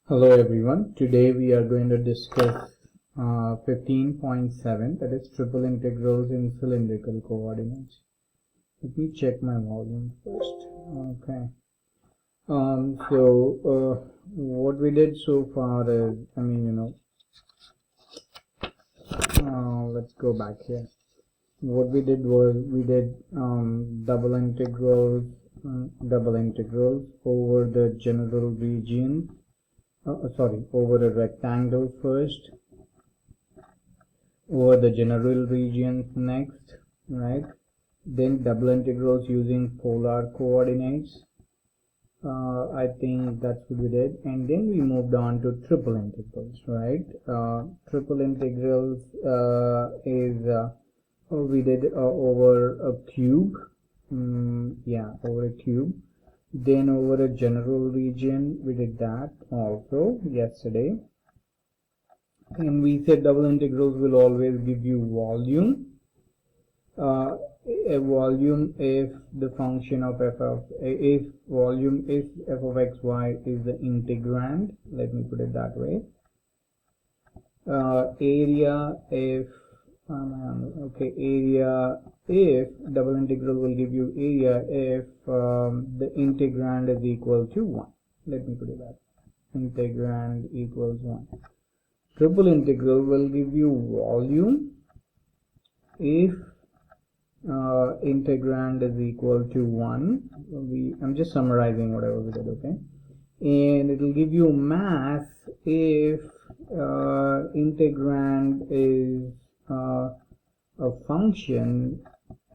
Hello everyone, today we are going to discuss 15.7, that is triple integrals in cylindrical coordinates. Let me check my volume first. Okay. What we did so far is, let's go back here. What we did was we did double integrals over the general region. Over a rectangle first, over the general regions next, right? Then double integrals using polar coordinates. I think that's what we did, and then we moved on to triple integrals, right? Triple integrals we did over a cube, over a cube. Then over a general region, we did that also yesterday. And we said double integrals will always give you volume. A volume if the function of if volume is f of xy is the integrand. Let me put it that way. Area if area if double integral will give you area if the integrand is equal to 1. Let me put it that integrand equals 1. Triple integral will give you volume if integrand is equal to 1. I'm just summarizing whatever we did, okay? And it will give you mass if integrand is a function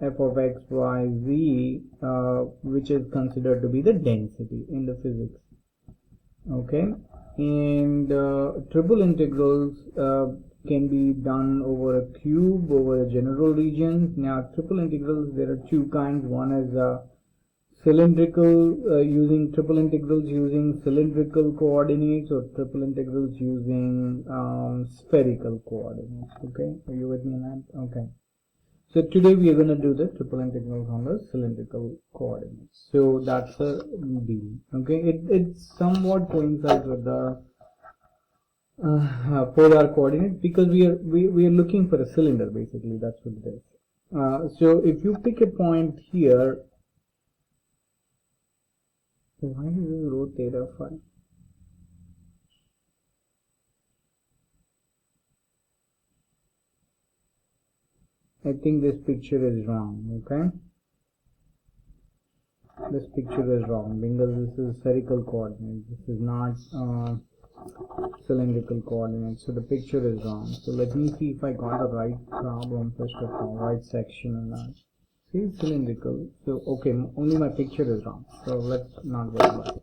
f of x, y, z, which is considered to be the density in the physics, okay? And triple integrals can be done over a cube, over a general region. Now triple integrals, there are two kinds. One is cylindrical, using triple integrals using cylindrical coordinates, or triple integrals using spherical coordinates. Okay, are you with me on that? Okay. So today we are going to do the triple integrals on the cylindrical coordinates. So that's a B. Okay, it somewhat coincides with the polar coordinates, because we are looking for a cylinder, basically. That's what it is. So if you pick a point here, why is this rho theta phi? I think this picture is wrong, okay? This picture is wrong because this is spherical coordinates. This is not cylindrical coordinates, so the picture is wrong. So let me see if I got the right problem first of all, right section or not. See, cylindrical. So okay, only my picture is wrong. So let's not worry about it.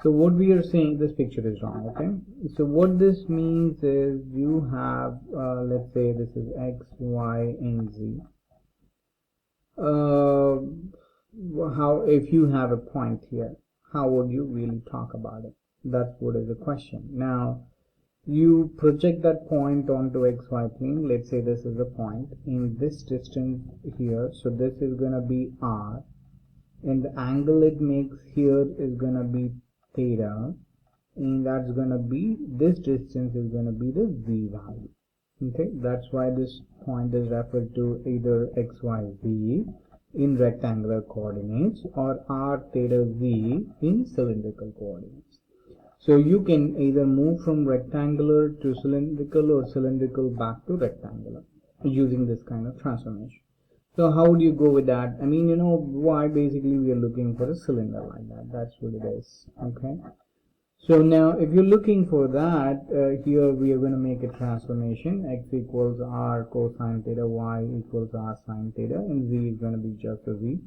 So what we are saying, this picture is wrong, okay? So what this means is you have, let's say this is x, y, and z. How, if you have a point here, how would you really talk about it? That's what is the question. Now, you project that point onto xy plane. Let's say this is a point in this distance here. So this is going to be r, and the angle it makes here is going to be theta, and that's going to be, this distance is going to be the z value. Okay, that's why this point is referred to either xyz in rectangular coordinates or r theta z in cylindrical coordinates. So you can either move from rectangular to cylindrical or cylindrical back to rectangular using this kind of transformation. So how would you go with that? I mean, you know why basically we are looking for a cylinder like that. That's what it is, okay? So now if you're looking for that, here we are going to make a transformation. X equals r cosine theta, y equals r sine theta, and z is going to be just a z.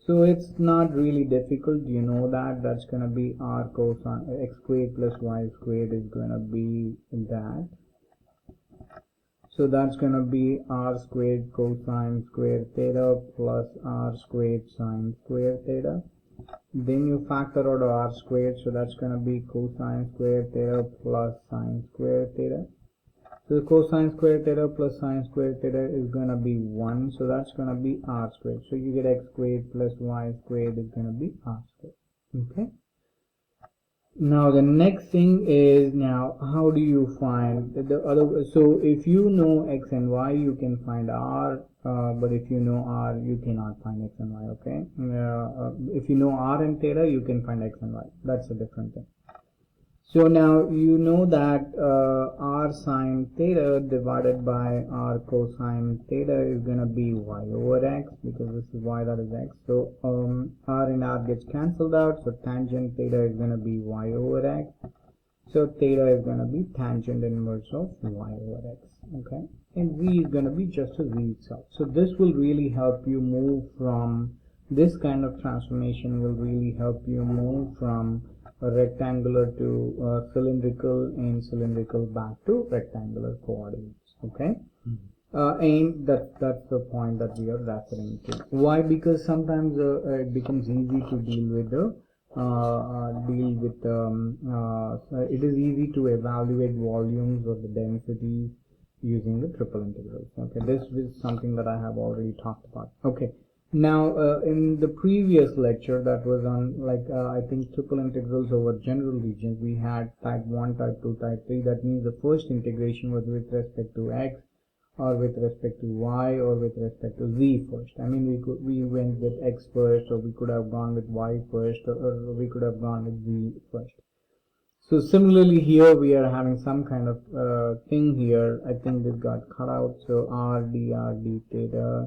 So it's not really difficult, you know that. That's going to be r cosine x squared plus y squared is going to be that. So that's going to be r squared cosine squared theta plus r squared sine squared theta. Then you factor out r squared, so that's going to be cosine squared theta plus sine squared theta. So cosine squared theta plus sine squared theta is going to be 1, so that's going to be r squared. So you get x squared plus y squared is going to be r squared. Okay. Now the next thing is, now how do you find the other? So if you know x and y, you can find r, but if you know r, you cannot find x and y. Okay, if you know r and theta, you can find x and y. That's a different thing. So now you know that r sine theta divided by r cosine theta is going to be y over x, because this is y, that is x. So r and r gets cancelled out, so tangent theta is going to be y over x. So theta is going to be tangent inverse of y over x. Okay, and z is going to be just a z itself. So this will really help you move from, this kind of transformation will really help you move from rectangular to cylindrical, and cylindrical back to rectangular coordinates. Okay, and that's the point that we are referring to. Why? Because sometimes it becomes easy to deal with the it is easy to evaluate volumes or the density using the triple integrals. Okay, this is something that I have already talked about. Okay, now in the previous lecture that was on, like I think, triple integrals over general regions, we had type 1, type 2, type 3. That means the first integration was with respect to x, or with respect to y, or with respect to z first. I mean, we went with x first, or we could have gone with y first, or we could have gone with z first. So similarly here we are having some kind of thing here. I think this got cut out. So r dr d theta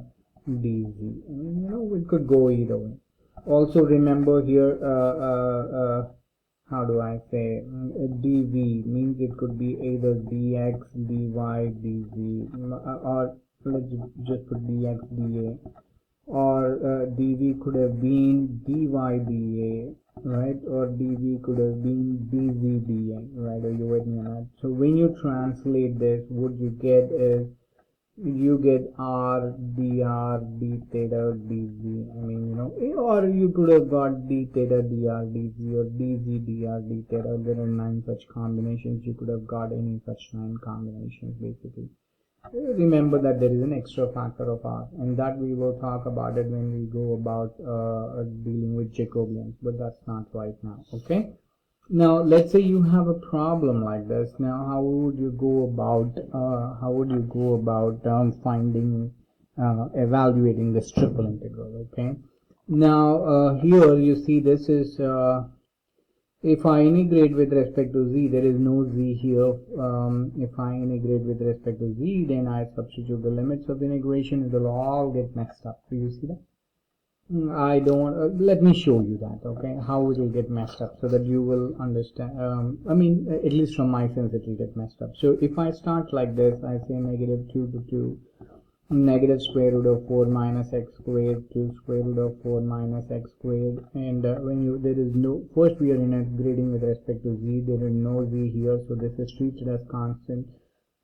dz. I mean, we could go either way. Also remember here, how do I say, dv means it could be either dx, dy, dz, or let's just put dx, dA, or dv could have been dy, dA, right? Or dv could have been dz, dA, right? Are you with me on that? So when you translate this, what you get is, you get r dr d theta dz. I mean, or you could have got d theta dr dz, or dz dr d theta. There are 9 such combinations. You could have got any such 9 combinations basically. Remember that there is an extra factor of r, and that we will talk about it when we go about dealing with Jacobians, but that's not right now. Okay, now let's say you have a problem like this. Now how would you go about finding, evaluating this triple integral? Okay, now here you see, this is if I integrate with respect to z, there is no z here. If I integrate with respect to z, then I substitute the limits of integration, it will all get messed up. Do you see that? I don't, let me show you that, okay, how it will get messed up, so that you will understand. I mean, at least from my sense, it will get messed up. So if I start like this, I say negative 2 to 2, negative square root of 4 minus x squared to square root of 4 minus x squared, and there is no, first we are integrating with respect to z, there is no z here, so this is treated as constant.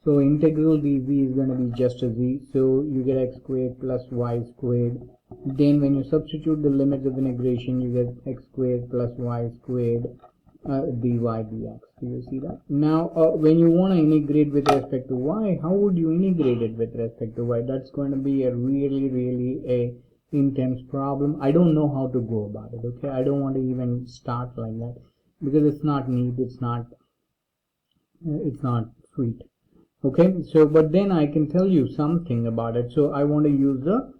So integral dz is going to be just a z, so you get x squared plus y squared. Then when you substitute the limits of integration, you get x squared plus y squared dy dx. Do you see that? Now when you want to integrate with respect to y, how would you integrate it with respect to y? That's going to be a really a intense problem. I don't know how to go about it. Okay, I don't want to even start like that, because it's not neat, it's not sweet. Okay, so but then I can tell you something about it. So I want to use the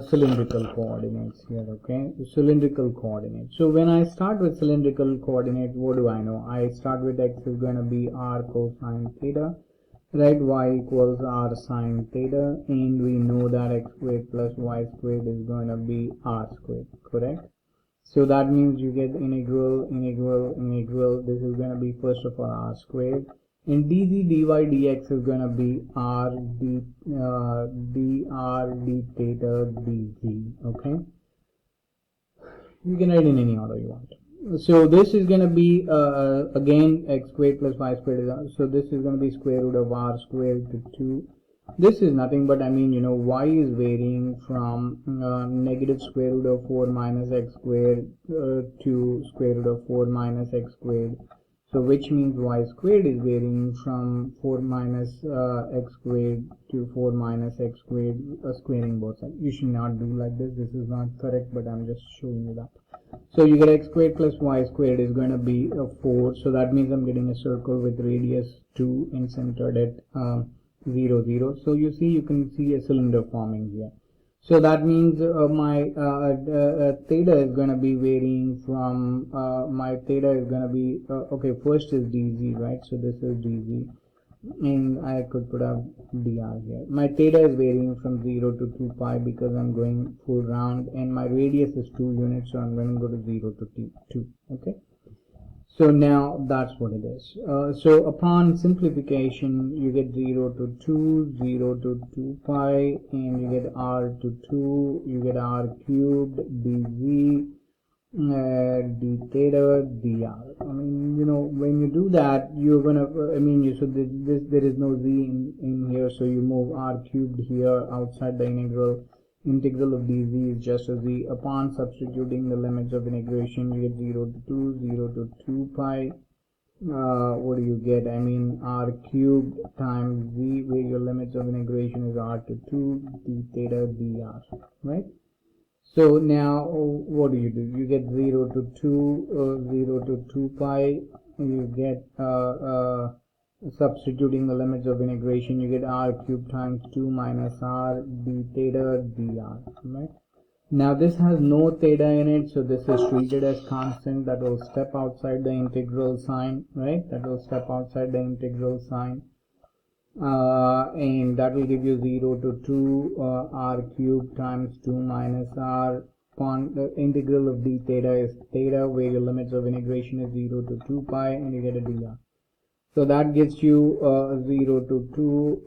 cylindrical coordinates here. Okay, the cylindrical coordinates. So when I start with cylindrical coordinates, what do I know? I start with x is going to be r cosine theta, right? Y equals r sine theta, and we know that x squared plus y squared is going to be r squared, correct? So that means you get integral. This is going to be first of all r squared, and dz dy dx is going to be r dr d theta dz. Okay, you can write in any order you want. So this is going to be again x squared plus y squared is, so this is going to be square root of r squared to 2. This is nothing but, I mean, y is varying from negative square root of 4 minus x squared to square root of 4 minus x squared. So which means y squared is varying from 4 minus x squared to 4 minus x squared, squaring both sides. You should not do like this. This is not correct, but I'm just showing you that. So you get x squared plus y squared is going to be 4. So that means I'm getting a circle with radius 2 and centered at 0, 0. So you see, you can see a cylinder forming here. So that means my theta is going to be varying from, my theta is going to be, okay, first is dz, right? So this is dz. And I could put a dr here. My theta is varying from 0 to 2 pi because I'm going full round, and my radius is 2 units, so I'm going to go to 0 to 2. Okay. So now that's what it is. So upon simplification, you get 0 to 2, 0 to 2 pi, and you get r to 2, you get r cubed dz, d theta dr. I mean, you know, when you do that, you're gonna, I mean, you, so there is no z in here, so you move r cubed here outside the integral. Integral of dz is just a z. Upon substituting the limits of integration, you get 0 to 2, 0 to 2 pi. What do you get? I mean, r cubed times z, where your limits of integration is r to 2, d theta dr, right? So now what do? You get 0 to 2, 0 to 2 pi, you get substituting the limits of integration, you get r cubed times 2 minus r d theta dr, right? Now this has no theta in it, so this is treated as constant. That will step outside the integral sign, right? That will step outside the integral sign. And that will give you 0 to 2 r cubed times 2 minus r. Upon the integral of d theta is theta, where your limits of integration is 0 to 2 pi, and you get a dr. So that gives you 0 to 2,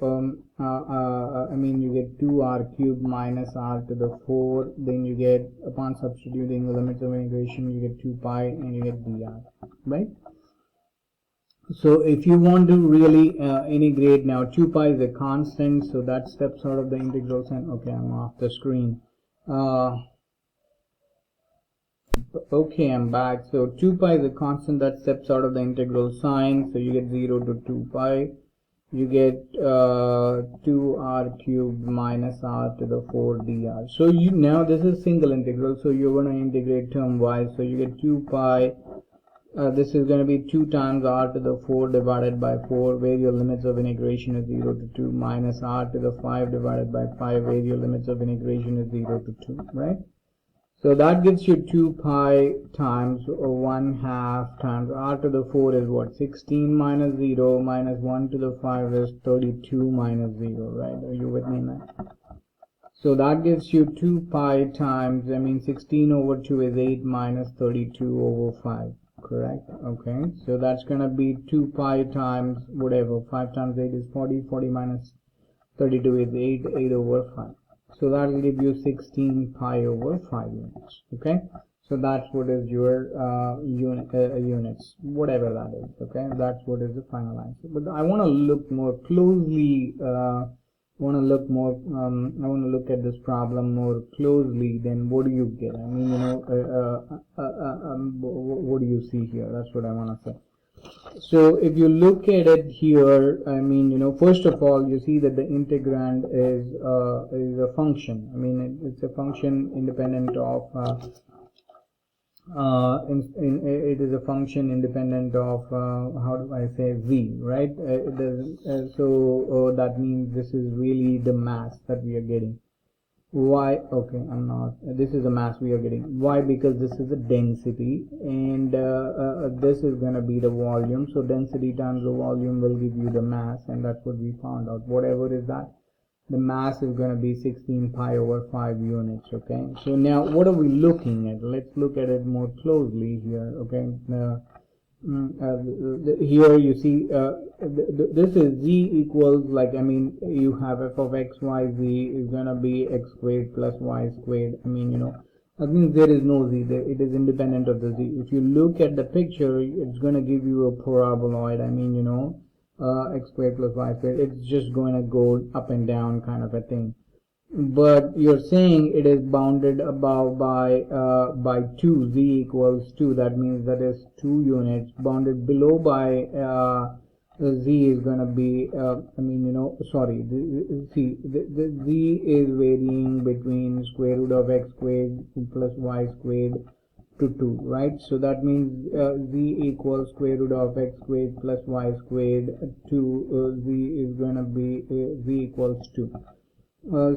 I mean, you get 2r cubed minus r to the 4, then you get, upon substituting the limits of integration, you get 2 pi and you get dr, right? So if you want to really integrate, now 2 pi is a constant, so that steps out of the integral sign. Okay, I'm off the screen. Okay, I'm back. So 2 pi is a constant that steps out of the integral sign, so you get 0 to 2 pi. You get 2r cubed minus r to the 4 dr. So you, now this is single integral, so you're going to integrate term wise, so you get 2 pi. This is going to be 2 times r to the 4 divided by 4, where your limits of integration is 0 to 2, minus r to the 5 divided by 5, where your limits of integration is 0 to 2, right? So that gives you 2 pi times 1/2 times r to the 4 is what? 16 minus 0 minus 1 to the 5 is 32 minus 0, right? Are you with me, man? So that gives you 2 pi times, I mean, 16 over 2 is 8 minus 32 over 5. Correct. Okay, so that's gonna be 2 pi times whatever, 5 times 8 is 40, 40 minus 32 is 8 over 5. So that will give you 16 pi over 5 units. Okay, so that's what is your units, whatever that is. Okay, that's what is the final answer. But I want to look more closely, I want to look at this problem more closely. Then what do you get? I mean, you know, what do you see here? That's what I want to say. So if you look at it here, I mean, you know, first of all, you see that the integrand is a function. I mean, it's a function independent of it is a function independent of how do I say, z, right? So that means this is really the mass that we are getting. Why? Okay, I'm not, this is the mass we are getting. Why? Because this is a density, and this is going to be the volume. So density times the volume will give you the mass, and that's what we found out. Whatever is that, the mass is going to be 16 pi over 5 units. Okay, so now what are we looking at? Let's look at it more closely here. Okay, here you see this is z equals, like, I mean, you have f of x y z is gonna be x squared plus y squared. I mean, you know, that means there is no z there, it is independent of the z. If you look at the picture, it's gonna give you a paraboloid. I mean, you know, x squared plus y squared, it's just going to go up and down kind of a thing. But you're saying it is bounded above by 2, z equals 2, that means that is 2 units. Bounded below by z is going to be I mean, you know, sorry, see, the z is varying between square root of x squared plus y squared to 2, right? So that means z equals square root of x squared plus y squared to z is going to be z equals 2.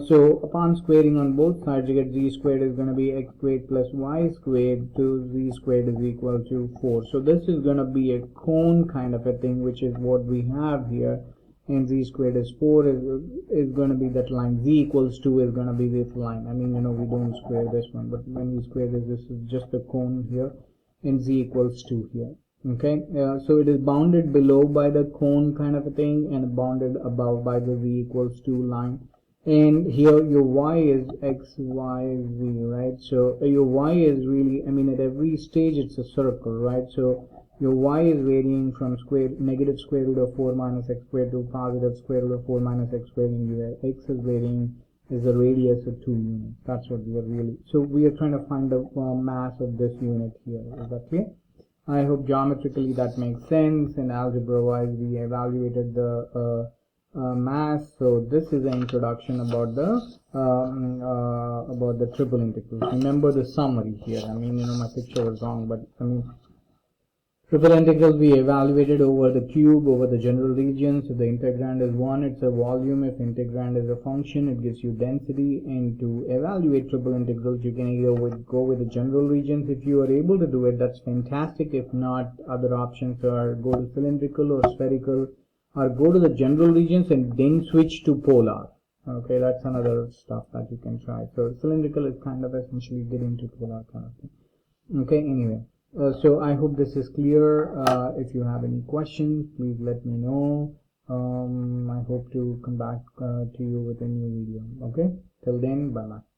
So upon squaring on both sides, you get z squared is going to be x squared plus y squared to z squared is equal to 4. So this is going to be a cone kind of a thing, which is what we have here. And z squared is 4 is going to be that line. Z equals 2 is going to be this line. I mean, we don't square this one, but when we square this is just a cone here, and z equals 2 here. Okay, so it is bounded below by the cone kind of a thing, and bounded above by the z equals 2 line. And here your y is x, y, z, right? So your y is really, I mean, at every stage it's a circle, right? So your y is varying from negative square root of 4 minus x squared to positive square root of 4 minus x squared, and your x is varying is the radius of 2 units. That's what we are really. So we are trying to find the mass of this unit here. Is that clear? I hope geometrically that makes sense. And algebra wise, we evaluated the mass. So this is an introduction about the triple integrals. Remember the summary here. I mean, my picture was wrong, but I mean, triple integrals we evaluated over the cube, over the general regions. If the integrand is 1, it's a volume. If integrand is a function, it gives you density. And to evaluate triple integrals, you can either go with the general regions. If you are able to do it, that's fantastic. If not, other options are go to cylindrical or spherical, or go to the general regions and then switch to polar. Okay, that's another stuff that you can try. So cylindrical is kind of essentially getting to polar kind of thing. Okay, anyway. So I hope this is clear. If you have any questions, please let me know. I hope to come back to you with a new video. Okay, till then, bye bye.